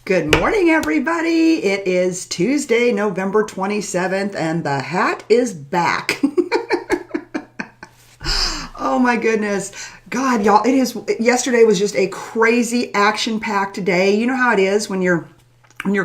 Good morning, everybody. It is Tuesday, November 27th, and the hat is back. Oh my goodness. God, y'all, yesterday was just a crazy action-packed day. You know how it is when you're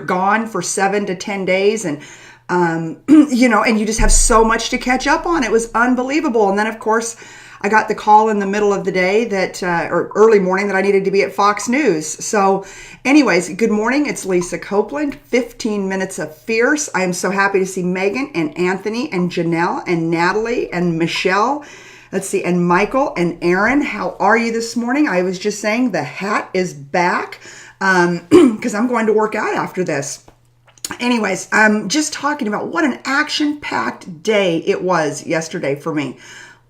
gone for 7 to 10 days and and you just have so much to catch up on. It was unbelievable. And then of course, I got the call in the middle of the day or early morning that I needed to be at Fox News. So anyways, good morning. It's Lisa Copeland, 15 Minutes of Fierce. I am so happy to see Megan and Anthony and Janelle and Natalie and Michelle. Let's see, and Michael and Aaron. How are you this morning? I was just saying the hat is back because I'm going to work out after this. Anyways, I'm just talking about what an action-packed day it was yesterday for me.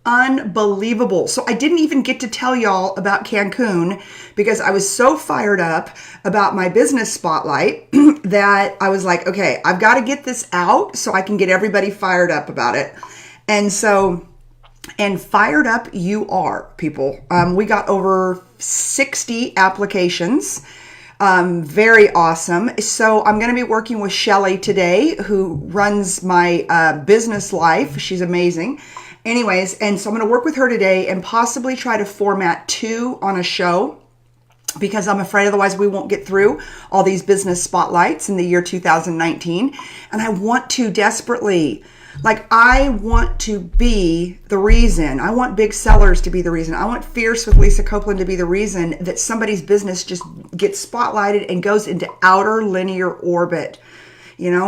Unbelievable. So I didn't even get to tell y'all about Cancun because I was so fired up about my business spotlight that I was like, okay, I've got to get this out so I can get everybody fired up about it. And fired up you are, people. We got over 60 applications. Very awesome. So I'm going to be working with Shelly today, who runs my business life. She's amazing. Anyways, and so I'm going to work with her today and possibly try to format 2 on a show because I'm afraid otherwise we won't get through all these business spotlights in the year 2019. And I want to desperately, I want to be the reason. I want Big Sellers to be the reason. I want Fierce with Lisa Copeland to be the reason that somebody's business just gets spotlighted and goes into outer linear orbit, and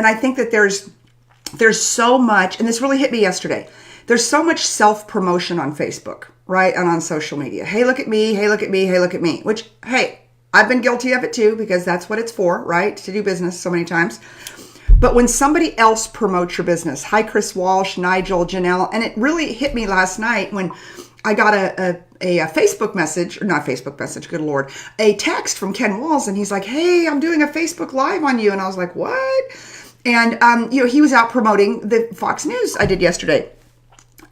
I think that there's so much, and this really hit me yesterday. There's so much self-promotion on Facebook, right? And on social media. Hey, look at me. Hey, look at me. Hey, look at me. Which, hey, I've been guilty of it too, because that's what it's for, right? To do business so many times. But when somebody else promotes your business, hi, Chris Walsh, Nigel, Janelle, and it really hit me last night when I got a Facebook message, or not Facebook message, good Lord, a text from Ken Walls, and he's like, hey, I'm doing a Facebook Live on you. And I was like, what? And, he was out promoting the Fox News I did yesterday.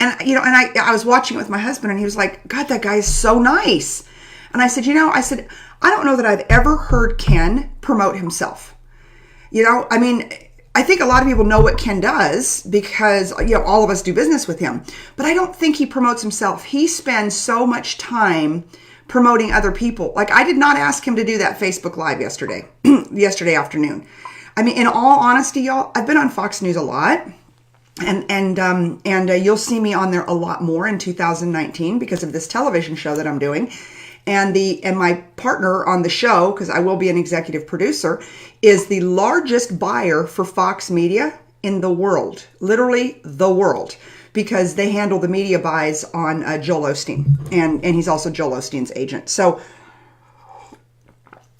And, I was watching it with my husband and he was like, God, that guy is so nice. And I said, I don't know that I've ever heard Ken promote himself. I think a lot of people know what Ken does because, all of us do business with him. But I don't think he promotes himself. He spends so much time promoting other people. I did not ask him to do that Facebook Live yesterday afternoon. In all honesty, y'all, I've been on Fox News a lot, and you'll see me on there a lot more in 2019 because of this television show that I'm doing. And my partner on the show, because I will be an executive producer, is the largest buyer for Fox Media in the world, literally the world, because they handle the media buys on Joel Osteen, and he's also Joel Osteen's agent. So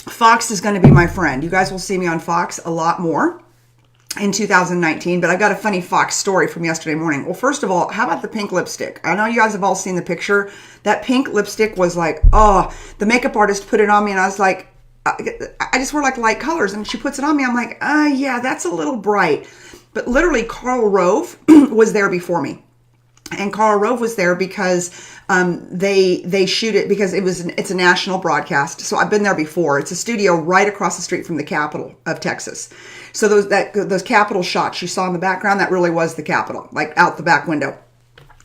Fox is going to be my friend. You guys will see me on Fox a lot more in 2019, but I've got a funny Fox story from yesterday morning. Well, first of all, how about the pink lipstick? I know you guys have all seen the picture. That pink lipstick was the makeup artist put it on me and I was like, I just wear light colors, and she puts it on me. I'm like, yeah, that's a little bright. But literally Karl Rove was there before me. And Karl Rove was there because they shoot it because it's a national broadcast. So I've been there before. It's a studio right across the street from the Capitol of Texas. So those Capitol shots you saw in the background, that really was the Capitol, out the back window.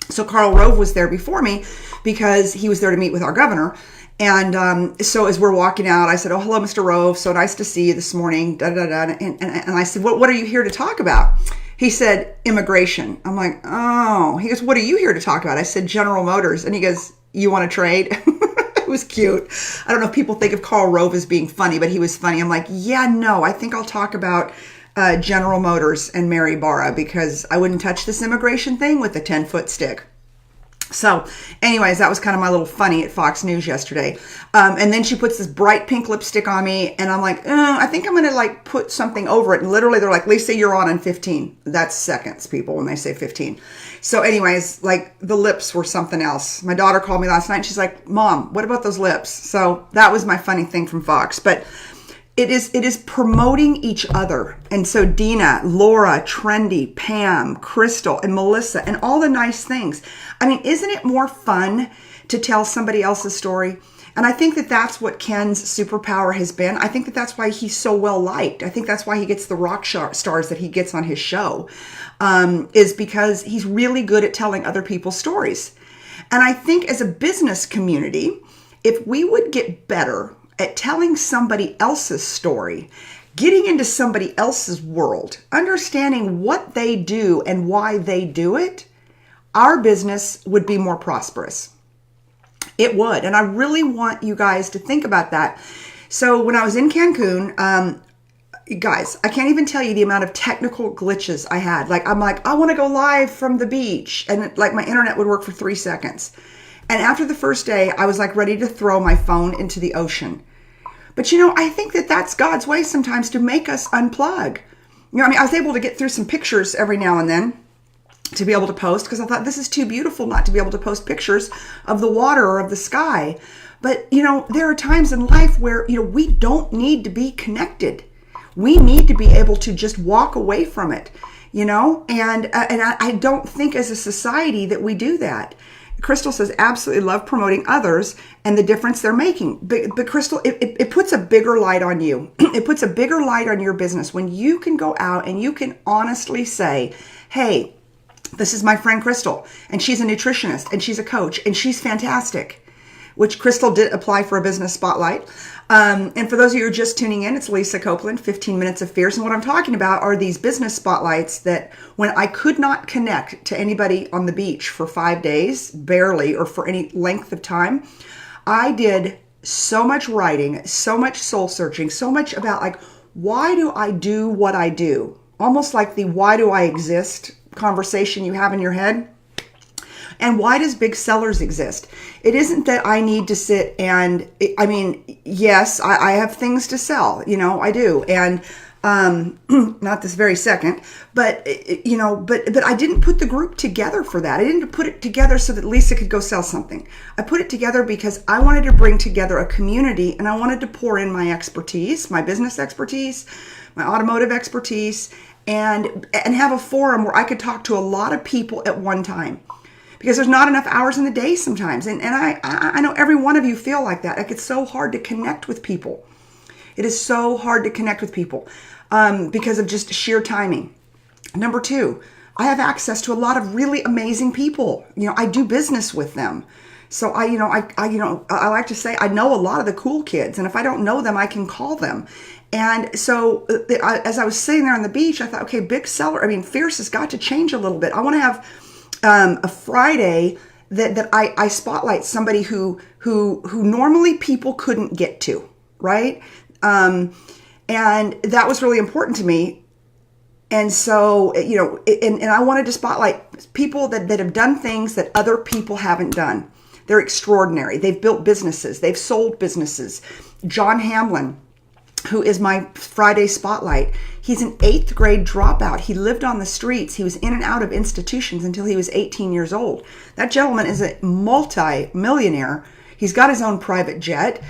So Karl Rove was there before me because he was there to meet with our governor. And so as we're walking out, I said, oh, hello, Mr. Rove. So nice to see you this morning. Da, da, da. And I said, what are you here to talk about? He said, immigration. I'm like, oh. He goes, what are you here to talk about? I said, General Motors. And he goes, you want to trade? It was cute. I don't know if people think of Karl Rove as being funny, but he was funny. I'm like, yeah, no, I think I'll talk about General Motors and Mary Barra because I wouldn't touch this immigration thing with a 10-foot stick. So anyways, that was kind of my little funny at Fox News yesterday. And then she puts this bright pink lipstick on me and I'm like, I think I'm going to put something over it. And literally they're like, Lisa, you're on in 15. That's seconds, people, when they say 15. So anyways, the lips were something else. My daughter called me last night and she's like, Mom, what about those lips? So that was my funny thing from Fox. But it is promoting each other. And so Dina, Laura, Trendy, Pam, Crystal, and Melissa, and all the nice things. Isn't it more fun to tell somebody else's story? And I think that that's what Ken's superpower has been. I think that that's why he's so well liked. I think that's why he gets the rock stars that he gets on his show, is because he's really good at telling other people's stories. And I think as a business community, if we would get better at telling somebody else's story, getting into somebody else's world, understanding what they do and why they do it, our business would be more prosperous. It would. And I really want you guys to think about that. So when I was in Cancun, guys, I can't even tell you the amount of technical glitches I had. Like, I'm like, I want to go live from the beach. And like my internet would work for 3 seconds. And after the first day, I was like ready to throw my phone into the ocean. But I think that that's God's way sometimes to make us unplug. I was able to get through some pictures every now and then to be able to post, because I thought this is too beautiful not to be able to post pictures of the water or of the sky. But, there are times in life where, we don't need to be connected. We need to be able to just walk away from it, and I don't think as a society that we do that. Crystal says, absolutely love promoting others and the difference they're making. But Crystal, it puts a bigger light on you. It puts a bigger light on your business when you can go out and you can honestly say, hey, this is my friend Crystal, and she's a nutritionist, and she's a coach, and she's fantastic, which Crystal did apply for a business spotlight. And for those of you who are just tuning in, it's Lisa Copeland, 15 Minutes of Fierce. And what I'm talking about are these business spotlights that when I could not connect to anybody on the beach for 5 days, barely, or for any length of time, I did so much writing, so much soul searching, so much about like, why do I do what I do? Almost like the why do I exist conversation you have in your head. And why does Big Sellers exist? It isn't that I need to sit and, yes, I have things to sell, I do. And not this very second, but I didn't put the group together for that. I didn't put it together so that Lisa could go sell something. I put it together because I wanted to bring together a community, and I wanted to pour in my expertise, my business expertise, my automotive expertise, and have a forum where I could talk to a lot of people at one time. Because there's not enough hours in the day sometimes. And I know every one of you feel like that. Like, it's so hard to connect with people. It is so hard to connect with people because of just sheer timing. Number 2, I have access to a lot of really amazing people. I do business with them. So I like to say I know a lot of the cool kids. And if I don't know them, I can call them. And so as I was sitting there on the beach, I thought, okay, Fierce has got to change a little bit. I want to have a Friday that I spotlight somebody who normally people couldn't get to, right? And that was really important to me. And so, and I wanted to spotlight people that have done things that other people haven't done. They're extraordinary. They've built businesses. They've sold businesses. John Hamlin, who is my Friday spotlight. He's an 8th grade dropout. He lived on the streets. He was in and out of institutions until he was 18 years old. That gentleman is a multi-millionaire. He's got his own private jet.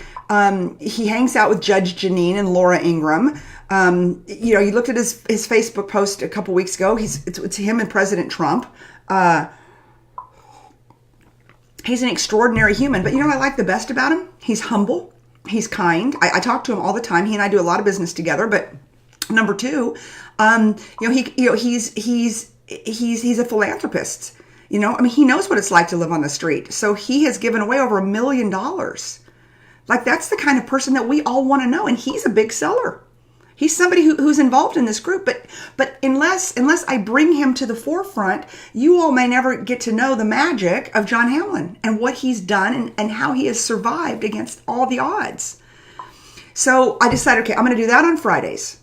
He hangs out with Judge Janine and Laura Ingraham. You looked at his Facebook post a couple weeks ago. It's him and President Trump. He's an extraordinary human. But what I like the best about him? He's humble. He's kind. I talk to him all the time. He and I do a lot of business together. But number 2, he's a philanthropist. He knows what it's like to live on the street. So he has given away over $1 million. Like, that's the kind of person that we all want to know. And he's a big seller. He's somebody who's involved in this group. But unless I bring him to the forefront, you all may never get to know the magic of John Hamlin and what he's done and how he has survived against all the odds. So I decided, okay, I'm going to do that on Fridays.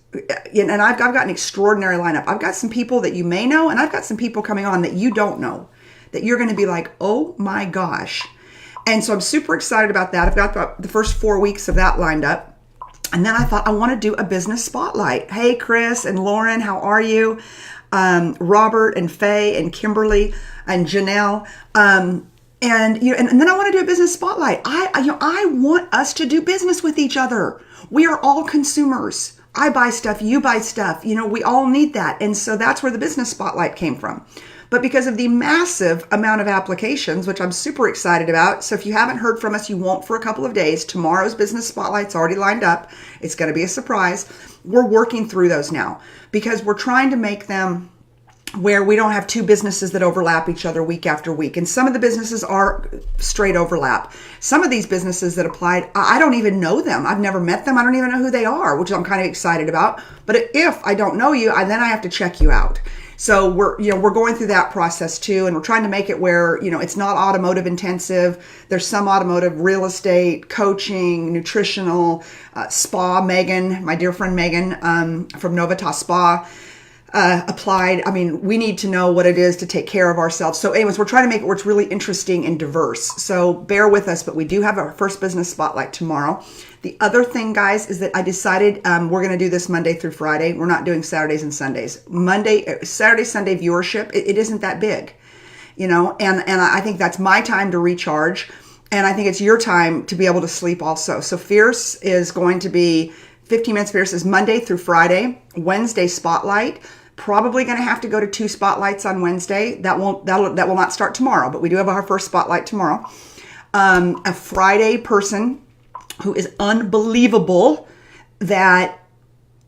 And I've got an extraordinary lineup. I've got some people that you may know, and I've got some people coming on that you don't know, that you're going to be like, oh my gosh. And so I'm super excited about that. I've got about the first 4 weeks of that lined up. And then I thought, I want to do a business spotlight. Hey, Chris and Lauren, how are you? Robert and Faye and Kimberly and Janelle. And then I want to do a business spotlight. I want us to do business with each other. We are all consumers. I buy stuff, you buy stuff. We all need that. And so that's where the business spotlight came from. but because of the massive amount of applications, which I'm super excited about. So if you haven't heard from us, you won't for a couple of days. Tomorrow's business spotlight's already lined up. It's going to be a surprise. We're working through those now because we're trying to make them where we don't have two businesses that overlap each other week after week. And some of the businesses are straight overlap. Some of these businesses that applied, I don't even know them. I've never met them. I don't even know who they are, which I'm kind of excited about. But if I don't know you, then I have to check you out. So we're going through that process too, and we're trying to make it where, it's not automotive intensive. There's some automotive, real estate, coaching, nutritional, spa. Megan, my dear friend Megan from Novitas Spa, applied. I mean, we need to know what it is to take care of ourselves. So anyways, we're trying to make it where it's really interesting and diverse. So bear with us, but we do have our first business spotlight tomorrow. The other thing, guys, is that I decided we're going to do this Monday through Friday. We're not doing Saturdays and Sundays. Saturday, Sunday viewership, it isn't that big, and I think that's my time to recharge. And I think it's your time to be able to sleep also. So Fierce is going to be 15 Minutes Fierce is Monday through Friday. Wednesday spotlight. Probably going to have to go to 2 spotlights on Wednesday. That will not start tomorrow, but we do have our first spotlight tomorrow. A Friday person who is unbelievable that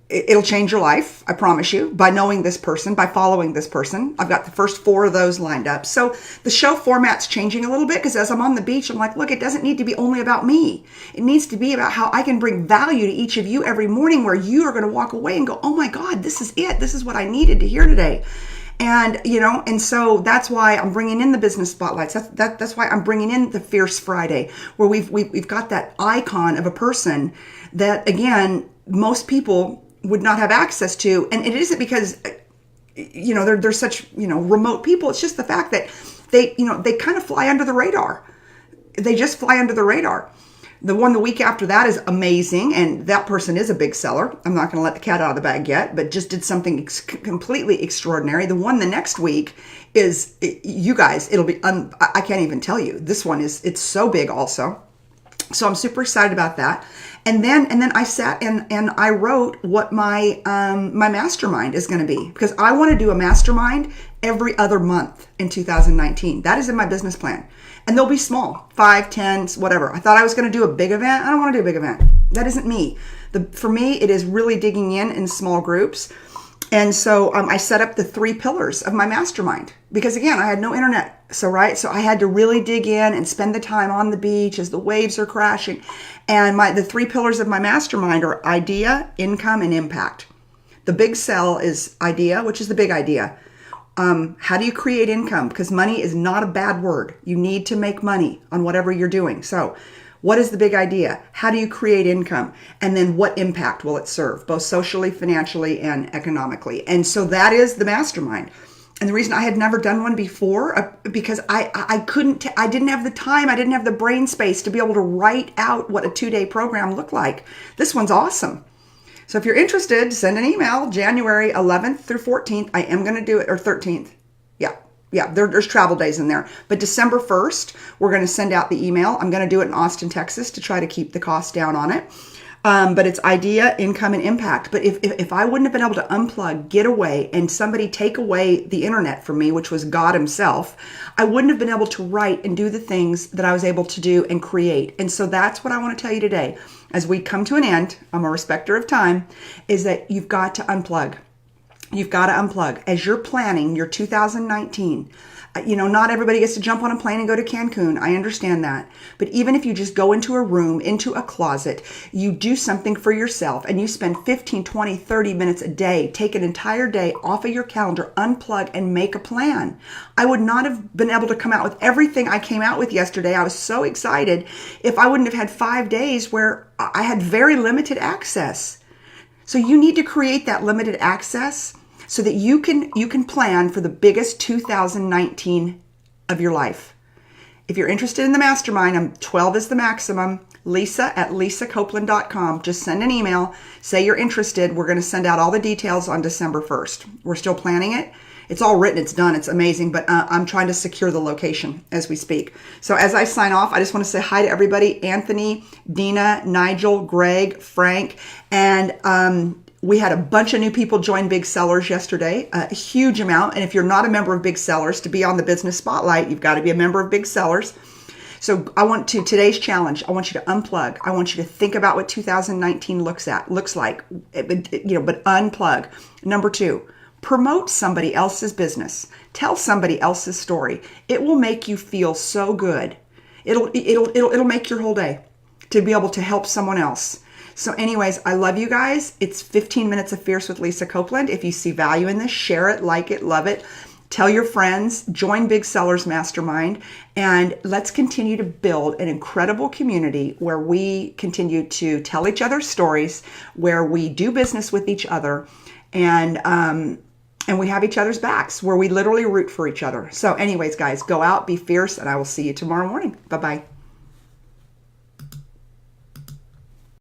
it'll change your life, I promise you, by knowing this person, by following this person. I've got the first 4 of those lined up. So the show format's changing a little bit because as I'm on the beach, I'm like, look, it doesn't need to be only about me. It needs to be about how I can bring value to each of you every morning where you are going to walk away and go, oh my God, this is it. This is what I needed to hear today. And, and so that's why I'm bringing in the business spotlights. That's why I'm bringing in the Fierce Friday, where we've got that icon of a person that, again, most people would not have access to. And it isn't because, they're such, remote people. It's just the fact that they kind of fly under the radar. They just fly under the radar. The one the week after that is amazing. And that person is a big seller. I'm not going to let the cat out of the bag yet, but just did something completely extraordinary. The one the next week is, you guys, it'll be, I can't even tell you. This one it's so big also. So I'm super excited about that. And then I sat and I wrote what my mastermind is going to be, because I want to do a mastermind every other month in 2019. That is in my business plan. And they'll be small, 5, 10, whatever. I thought I was going to do a big event. I don't want to do a big event. That isn't me. For me, it is really digging in small groups. And so I set up the 3 pillars of my mastermind because, again, I had no internet. So I had to really dig in and spend the time on the beach as the waves are crashing. And the 3 pillars of my mastermind are idea, income, and impact. The big sell is idea, which is the big idea. How do you create income? Because money is not a bad word. You need to make money on whatever you're doing. So what is the big idea? How do you create income? And then what impact will it serve, both socially, financially, and economically? And so that is the mastermind. And the reason I had never done one before, because I didn't have the time, I didn't have the brain space to be able to write out what a 2-day program looked like. This one's awesome. So if you're interested, send an email, January 11th through 14th. I am going to do it, or 13th. Yeah, there's travel days in there. But December 1st, we're going to send out the email. I'm going to do it in Austin, Texas to try to keep the cost down on it. But it's idea, income, and impact. But if I wouldn't have been able to unplug, get away, and somebody take away the internet from me, which was God himself, I wouldn't have been able to write and do the things that I was able to do and create. And so that's what I want to tell you today. As we come to an end, I'm a respecter of time, is that you've got to unplug. You've got to unplug. As you're planning your 2019, not everybody gets to jump on a plane and go to Cancun. I understand that. But even if you just go into a room, into a closet, you do something for yourself and you spend 15, 20, 30 minutes a day, take an entire day off of your calendar, unplug and make a plan. I would not have been able to come out with everything I came out with yesterday. I was so excited if I wouldn't have had 5 days where I had very limited access. So you need to create that limited access so that you can plan for the biggest 2019 of your life. If you're interested in the mastermind, 12 is the maximum. Lisa@lisacopeland.com. Just send an email. Say you're interested. We're going to send out all the details on December 1st. We're still planning it. It's all written. It's done. It's amazing. But I'm trying to secure the location as we speak. So as I sign off, I just want to say hi to everybody. Anthony, Dina, Nigel, Greg, Frank, and We had a bunch of new people join Big Sellers yesterday, a huge amount. And if you're not a member of Big Sellers, to be on the business spotlight, you've got to be a member of Big Sellers. So today's challenge, I want you to unplug. I want you to think about what 2019 looks like, but unplug. Number 2, promote somebody else's business. Tell somebody else's story. It will make you feel so good. It'll make your whole day to be able to help someone else. So anyways, I love you guys. It's 15 minutes of Fierce with Lisa Copeland. If you see value in this, share it, like it, love it. Tell your friends, join Big Sellers Mastermind, and let's continue to build an incredible community where we continue to tell each other stories, where we do business with each other, and we have each other's backs, where we literally root for each other. So anyways, guys, go out, be fierce, and I will see you tomorrow morning. Bye-bye.